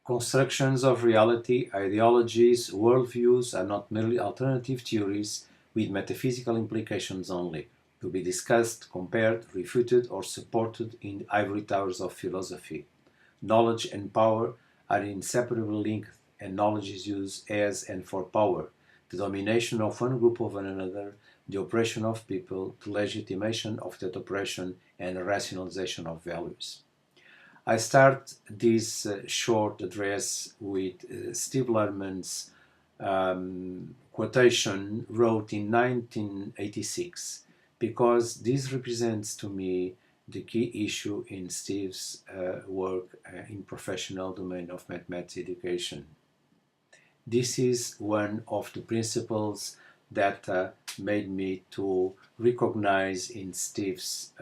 Constructions of reality, ideologies, worldviews are not merely alternative theories with metaphysical implications only, to be discussed, compared, refuted, or supported in the ivory towers of philosophy. Knowledge and power are inseparably linked, and knowledge is used as and for power, the domination of one group over another, the oppression of people, the legitimation of that oppression, and the rationalization of values. I start this short address with Steve Lerman's quotation wrote in 1986 because this represents to me the key issue in Steve's work in professional domain of mathematics education. This is one of the principles that made me to recognize in Steve's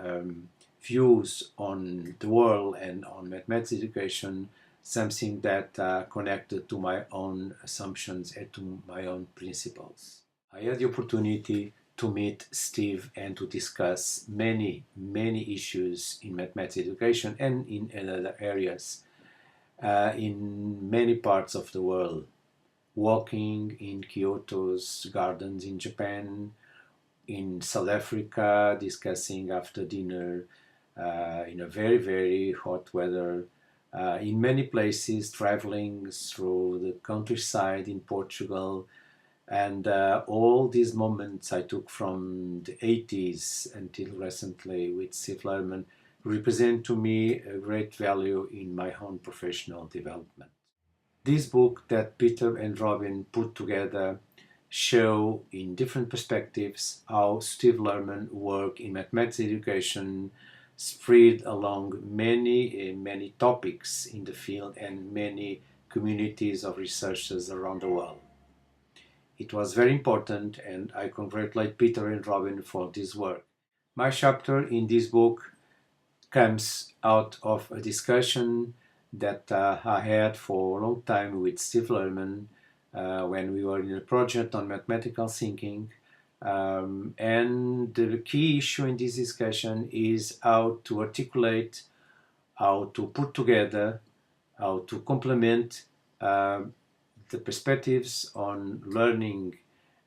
views on the world and on mathematics education something that connected to my own assumptions and to my own principles. I had the opportunity to meet Steve and to discuss many issues in mathematics education and in other areas in many parts of the world. Walking in Kyoto's gardens in Japan, in South Africa, discussing after dinner in a very hot weather, in many places, traveling through the countryside in Portugal, and all these moments I took from the 80s until recently with Steve Lerman represent to me a great value in my own professional development. This book that Peter and Robin put together show in different perspectives how Steve Lerman worked in mathematics education, spread along many topics in the field and many communities of researchers around the world. It was very important, and I congratulate Peter and Robin for this work. My chapter in this book comes out of a discussion that I had for a long time with Steve Lerman when we were in a project on mathematical thinking. And the key issue in this discussion is how to articulate, how to put together, how to complement the perspectives on learning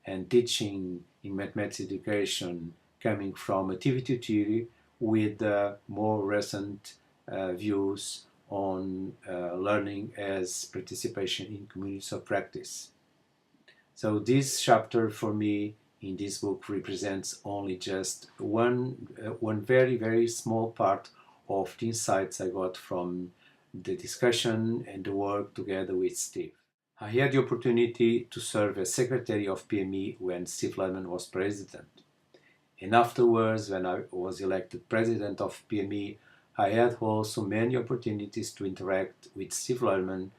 and teaching in mathematics education coming from activity theory with more recent views on learning as participation in communities of practice. So this chapter for me in this book represents only just one very small part of the insights I got from the discussion and the work together with Steve. I had the opportunity to serve as secretary of PME when Steve Lerman was president. And afterwards, when I was elected president of PME, I had also many opportunities to interact with Steve Lerman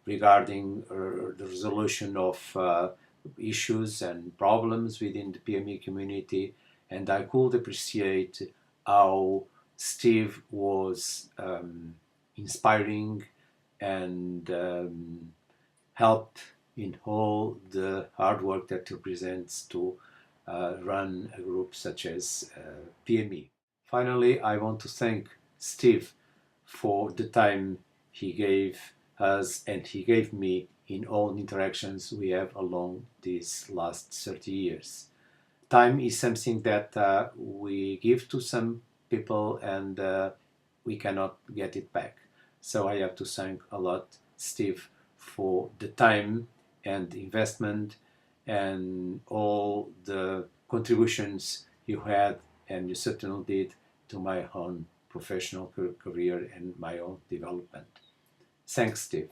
regarding the resolution of issues and problems within the PME community, and I could appreciate how Steve was inspiring and help in all the hard work that represents to run a group such as PME. Finally, I want to thank Steve for the time he gave us and he gave me in all the interactions we have along these last 30 years. Time is something that we give to some people and we cannot get it back. So I have to thank a lot Steve for the time and the investment and all the contributions you had and you certainly did to my own professional career and my own development. Thanks, Steve.